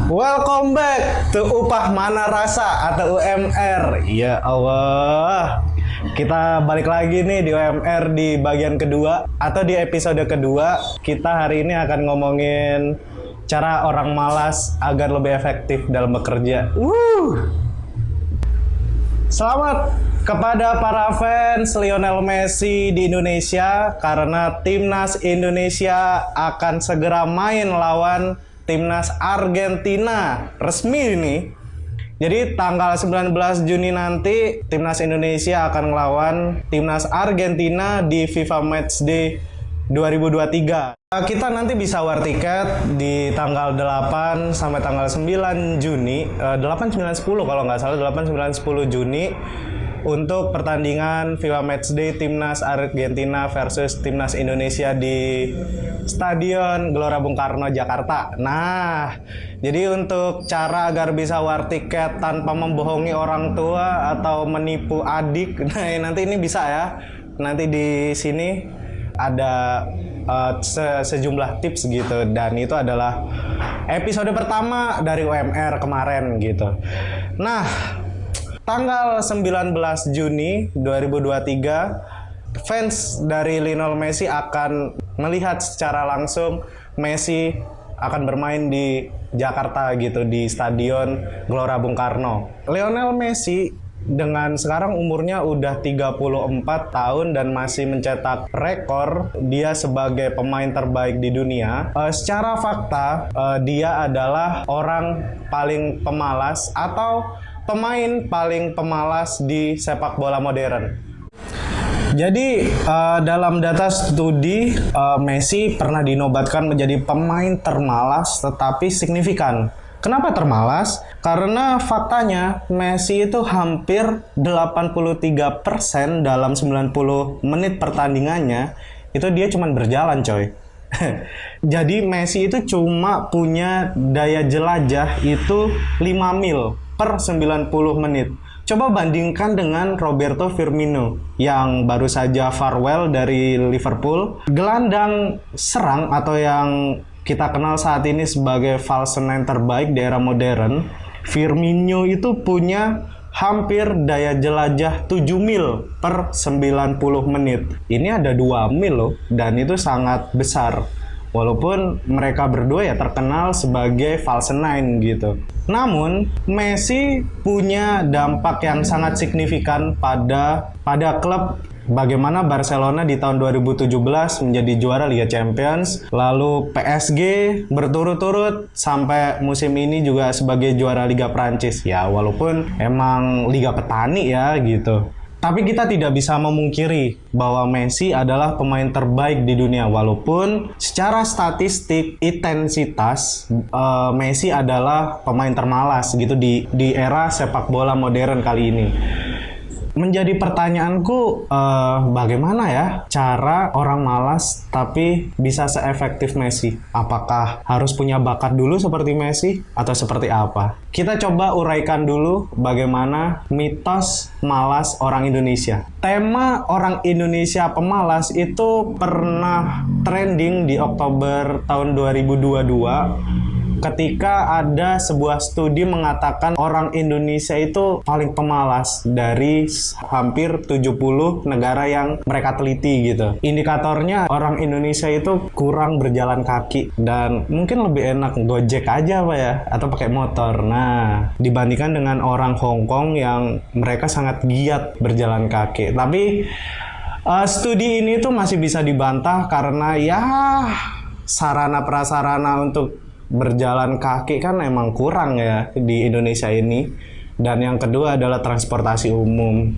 Welcome back to Upah Mana Rasa atau UMR. Ya Allah, kita balik lagi nih di UMR di bagian kedua atau di episode kedua. Kita hari ini akan ngomongin cara orang malas agar lebih efektif dalam bekerja. Selamat kepada para fans Lionel Messi di Indonesia karena timnas Indonesia akan segera main lawan timnas Argentina. Resmi ini. Jadi tanggal 19 Juni nanti timnas Indonesia akan melawan timnas Argentina di FIFA Matchday 2023. Kita nanti bisa war tiket di tanggal 8 sampai tanggal 9 Juni, 8, 9, 10 kalau nggak salah, 8, 9, 10 Juni untuk pertandingan FIFA Matchday timnas Argentina versus timnas Indonesia di Stadion Gelora Bung Karno, Jakarta. Nah, jadi untuk cara agar bisa war tiket tanpa membohongi orang tua atau menipu adik, nah nanti ini bisa ya. Nanti di sini ada sejumlah tips gitu, dan itu adalah episode pertama dari UMR kemarin gitu. Nah, tanggal 19 Juni 2023 fans dari Lionel Messi akan melihat secara langsung Messi akan bermain di Jakarta gitu, di Stadion Gelora Bung Karno. Lionel Messi dengan sekarang umurnya udah 34 tahun dan masih mencetak rekor dia sebagai pemain terbaik di dunia. Secara fakta, dia adalah orang paling pemalas atau pemain paling pemalas di sepak bola modern. Jadi dalam data studi Messi pernah dinobatkan menjadi pemain termalas tetapi signifikan. Kenapa termalas? Karena faktanya Messi itu hampir 83% dalam 90 menit pertandingannya itu dia cuma berjalan, coy. Jadi Messi itu cuma punya daya jelajah itu 5 mil per 90 menit. Coba bandingkan dengan Roberto Firmino yang baru saja farewell dari Liverpool. Gelandang serang atau yang kita kenal saat ini sebagai false nine terbaik di era modern, Firmino itu punya hampir daya jelajah 7 mil per 90 menit. Ini ada 2 mil loh, dan itu sangat besar. Walaupun mereka berdua ya terkenal sebagai false nine gitu. Namun, Messi punya dampak yang sangat signifikan pada klub. Bagaimana Barcelona di tahun 2017 menjadi juara Liga Champions, lalu PSG berturut-turut sampai musim ini juga sebagai juara Liga Prancis. Ya, walaupun emang Liga petani ya gitu. Tapi kita tidak bisa memungkiri bahwa Messi adalah pemain terbaik di dunia. Walaupun secara statistik intensitas Messi adalah pemain termalas gitu di era sepak bola modern kali ini. Menjadi pertanyaanku, bagaimana ya cara orang malas tapi bisa seefektif Messi? Apakah harus punya bakat dulu seperti Messi atau seperti apa? Kita coba uraikan dulu bagaimana mitos malas orang Indonesia. Tema orang Indonesia pemalas itu pernah trending di Oktober tahun 2022. Ketika ada sebuah studi mengatakan orang Indonesia itu paling pemalas dari hampir 70 negara yang mereka teliti gitu. Indikatornya orang Indonesia itu kurang berjalan kaki dan mungkin lebih enak Gojek aja Pak ya, atau pakai motor. Nah, dibandingkan dengan orang Hong Kong yang mereka sangat giat berjalan kaki. Tapi studi ini tuh masih bisa dibantah karena ya sarana prasarana untuk berjalan kaki kan emang kurang ya di Indonesia ini. Dan yang kedua adalah transportasi umum.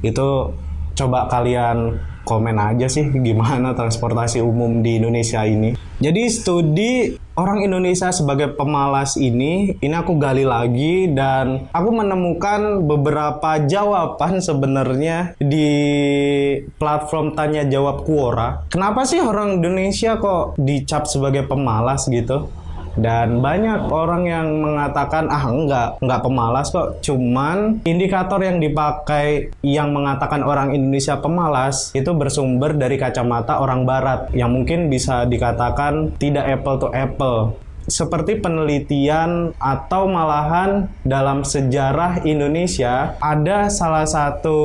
Itu coba kalian komen aja sih gimana transportasi umum di Indonesia ini. Jadi studi orang Indonesia sebagai pemalas ini aku gali lagi dan aku menemukan beberapa jawaban sebenarnya di platform tanya jawab Quora. Kenapa sih orang Indonesia kok dicap sebagai pemalas gitu? Dan banyak orang yang mengatakan enggak pemalas kok, cuman indikator yang dipakai yang mengatakan orang Indonesia pemalas itu bersumber dari kacamata orang barat yang mungkin bisa dikatakan tidak apple to apple. seperti penelitian atau malahan dalam sejarah Indonesia ada salah satu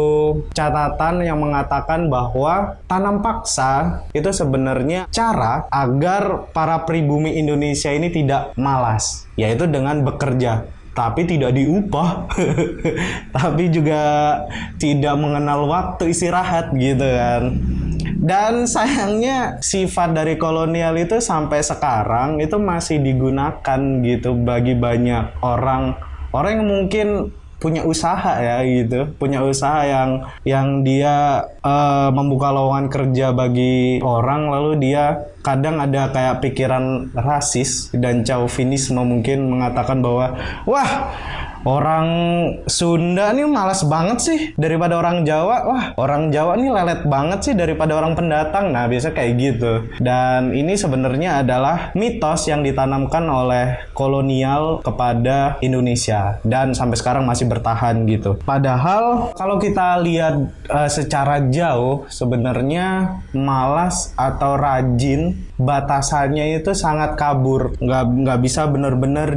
catatan yang mengatakan bahwa tanam paksa itu sebenarnya cara agar para pribumi Indonesia ini tidak malas, yaitu dengan bekerja tapi tidak diupah tapi juga tidak mengenal waktu istirahat gitu kan. Dan sayangnya sifat dari kolonial itu sampai sekarang itu masih digunakan gitu bagi banyak orang yang mungkin punya usaha ya gitu, punya usaha yang dia membuka lowongan kerja bagi orang, lalu dia kadang ada kayak pikiran rasis dan chauvinisme, mungkin mengatakan bahwa wah, orang Sunda nih malas banget sih daripada orang Jawa. Wah, orang Jawa nih lelet banget sih daripada orang pendatang. Nah, biasa kayak gitu. Dan ini sebenarnya adalah mitos yang ditanamkan oleh kolonial kepada Indonesia dan sampai sekarang masih bertahan gitu. Padahal kalau kita lihat secara jauh, sebenarnya malas atau rajin batasannya itu sangat kabur. Nggak bisa benar-benar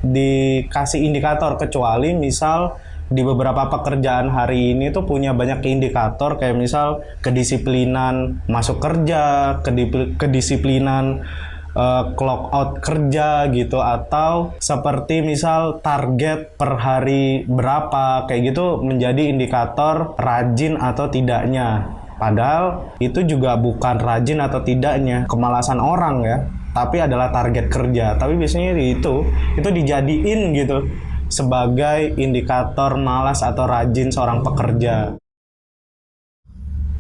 dikasih indikator, kecuali misal di beberapa pekerjaan hari ini tuh punya banyak indikator, kayak misal kedisiplinan masuk kerja, kedisiplinan clock out kerja gitu, atau seperti misal target per hari berapa, kayak gitu menjadi indikator rajin atau tidaknya. Padahal itu juga bukan rajin atau tidaknya, kemalasan orang ya, tapi adalah target kerja. Tapi biasanya itu dijadiin gitu sebagai indikator malas atau rajin seorang pekerja.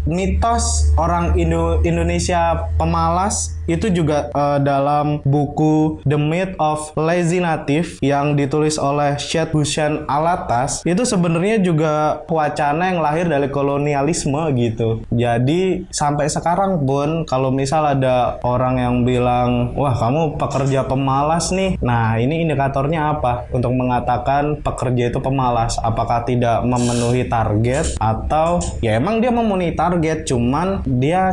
Mitos orang Indonesia pemalas itu juga dalam buku The Myth of Lazy Native yang ditulis oleh Syed Hussein Alatas, itu sebenarnya juga wacana yang lahir dari kolonialisme gitu. Jadi sampai sekarang pun kalau misal ada orang yang bilang, wah kamu pekerja pemalas nih, nah ini indikatornya apa untuk mengatakan pekerja itu pemalas? Apakah tidak memenuhi target, atau ya emang dia memenuhi target cuman dia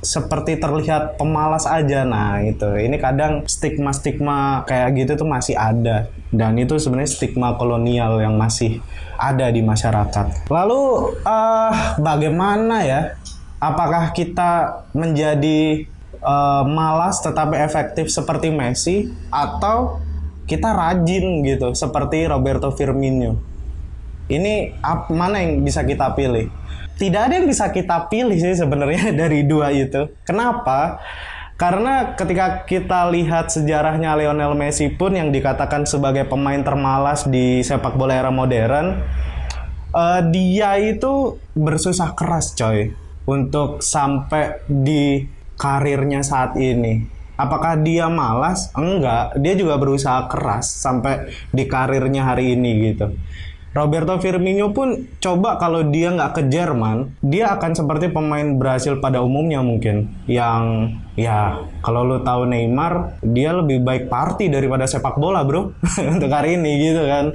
seperti terlihat pemalas aja. Nah itu, ini kadang stigma kayak gitu tuh masih ada, dan itu sebenarnya stigma kolonial yang masih ada di masyarakat. Lalu bagaimana ya, apakah kita menjadi malas tetapi efektif seperti Messi, atau kita rajin gitu seperti Roberto Firmino? Ini mana yang bisa kita pilih? Tidak ada yang bisa kita pilih sih sebenarnya dari dua itu. Kenapa? Karena ketika kita lihat sejarahnya Lionel Messi pun yang dikatakan sebagai pemain termalas di sepak bola era modern, dia itu bersusah keras coy untuk sampai di karirnya saat ini. Apakah dia malas? Enggak, dia juga berusaha keras sampai di karirnya hari ini gitu. Roberto Firmino pun coba kalau dia nggak ke Jerman, dia akan seperti pemain Brasil pada umumnya mungkin. Yang ya kalau lu tahu Neymar, dia lebih baik party daripada sepak bola bro untuk hari ini gitu kan.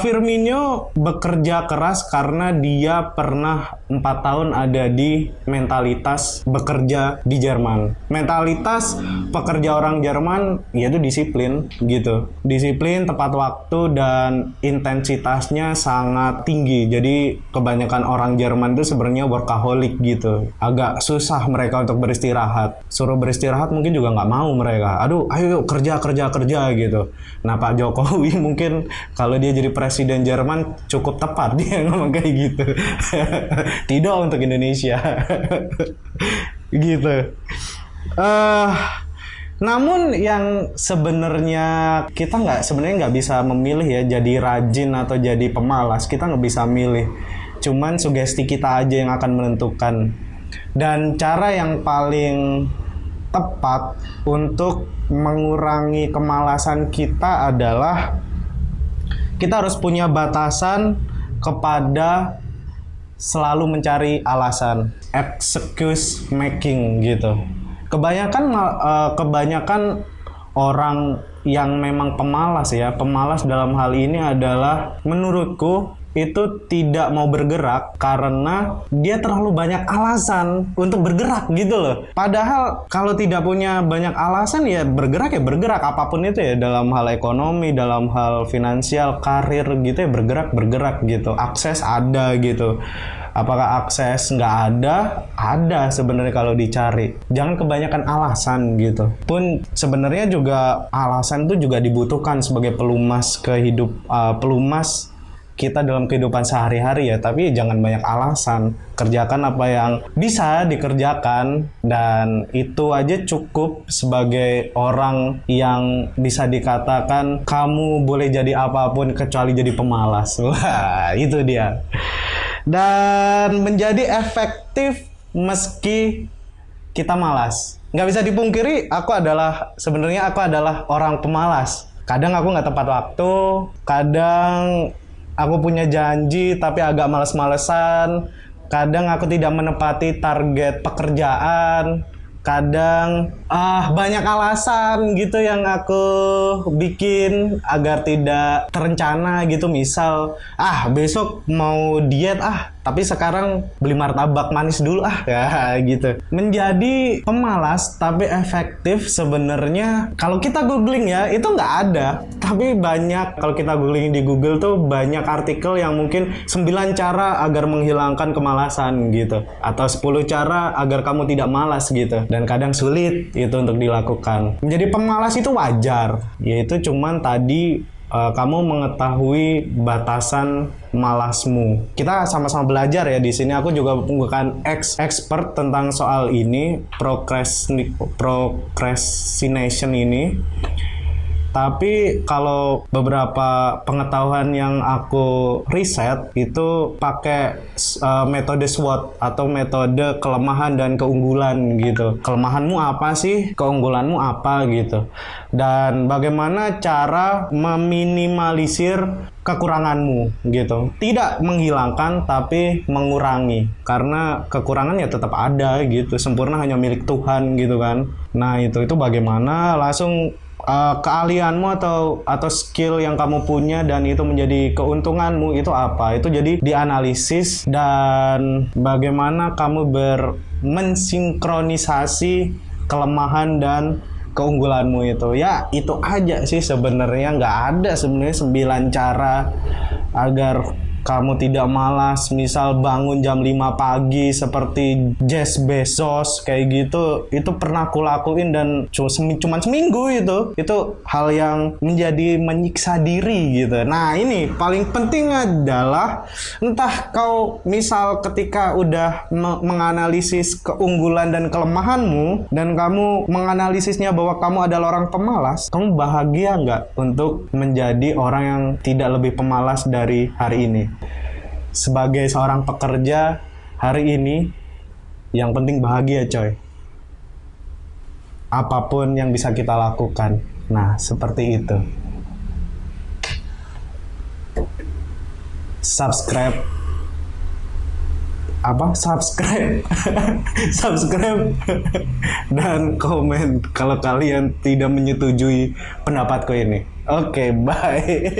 Firmino bekerja keras karena dia pernah 4 tahun ada di mentalitas bekerja di Jerman. Mentalitas pekerja orang Jerman yaitu disiplin gitu. Disiplin, tepat waktu, dan intensitasnya sangat tinggi. Jadi kebanyakan orang Jerman itu sebenarnya workaholic gitu. Agak susah mereka untuk beristirahat. Suruh beristirahat mungkin juga nggak mau mereka. Aduh, ayo kerja gitu. Nah Pak Jokowi mungkin kalau dia jadi presiden Jerman cukup tepat dia ngomong kayak gitu. Tidak untuk Indonesia. Gitu. Namun yang sebenarnya kita nggak bisa memilih ya, jadi rajin atau jadi pemalas. Kita nggak bisa milih. Cuman sugesti kita aja yang akan menentukan. Dan cara yang paling tepat untuk mengurangi kemalasan kita adalah kita harus punya batasan kepada selalu mencari alasan, excuse making gitu. Kebanyakan orang yang memang pemalas ya, pemalas dalam hal ini adalah menurutku itu tidak mau bergerak karena dia terlalu banyak alasan untuk bergerak gitu loh. Padahal kalau tidak punya banyak alasan ya bergerak apapun itu ya, dalam hal ekonomi, dalam hal finansial, karir gitu ya, bergerak gitu. Akses ada gitu. Apakah akses nggak ada? Ada sebenarnya kalau dicari. Jangan kebanyakan alasan gitu. Pun sebenarnya juga alasan itu juga dibutuhkan sebagai pelumas pelumas kita dalam kehidupan sehari-hari ya. Tapi jangan banyak alasan. Kerjakan apa yang bisa dikerjakan, dan itu aja cukup sebagai orang yang bisa dikatakan kamu boleh jadi apapun kecuali jadi pemalas. Wah, itu dia. Dan menjadi efektif meski kita malas. Nggak bisa dipungkiri, sebenarnya aku adalah orang pemalas. Kadang aku nggak tepat waktu, kadang aku punya janji tapi agak males-malesan, kadang aku tidak menepati target pekerjaan, kadang banyak alasan gitu yang aku bikin agar tidak terencana gitu. Misal besok mau diet tapi sekarang beli martabak manis dulu ya gitu. Menjadi pemalas tapi efektif sebenarnya kalau kita googling ya itu nggak ada, tapi banyak. Kalau kita googling di Google tuh banyak artikel yang mungkin 9 cara agar menghilangkan kemalasan gitu, atau 10 cara agar kamu tidak malas gitu. Dan kadang sulit itu untuk dilakukan. Menjadi pemalas itu wajar, yaitu cuman tadi kamu mengetahui batasan malasmu. Kita sama-sama belajar ya di sini. Aku juga bukan expert tentang soal ini, procrastination ini. Tapi kalau beberapa pengetahuan yang aku riset itu pakai metode SWOT atau metode kelemahan dan keunggulan gitu. Kelemahanmu apa sih? Keunggulanmu apa gitu. Dan bagaimana cara meminimalisir kekuranganmu gitu. Tidak menghilangkan tapi mengurangi. Karena kekurangan ya tetap ada gitu. Sempurna hanya milik Tuhan gitu kan. Nah, itu bagaimana langsung keahlianmu atau skill yang kamu punya dan itu menjadi keuntunganmu itu apa? Itu jadi dianalisis, dan bagaimana kamu mensinkronisasi kelemahan dan keunggulanmu itu. Ya, itu aja sih sebenarnya. Nggak ada sebenarnya 9 cara agar kamu tidak malas. Misal bangun jam 5 pagi seperti Jeff Bezos kayak gitu, itu pernah aku lakuin dan cuma seminggu itu hal yang menjadi menyiksa diri gitu. Nah, ini paling penting adalah entah kau misal ketika udah menganalisis keunggulan dan kelemahanmu dan kamu menganalisisnya bahwa kamu adalah orang pemalas, kamu bahagia nggak untuk menjadi orang yang tidak lebih pemalas dari hari ini? Sebagai seorang pekerja hari ini, yang penting bahagia coy. Apapun yang bisa kita lakukan. Nah, seperti itu. Subscribe dan komen kalau kalian tidak menyetujui pendapatku ini. Oke, bye.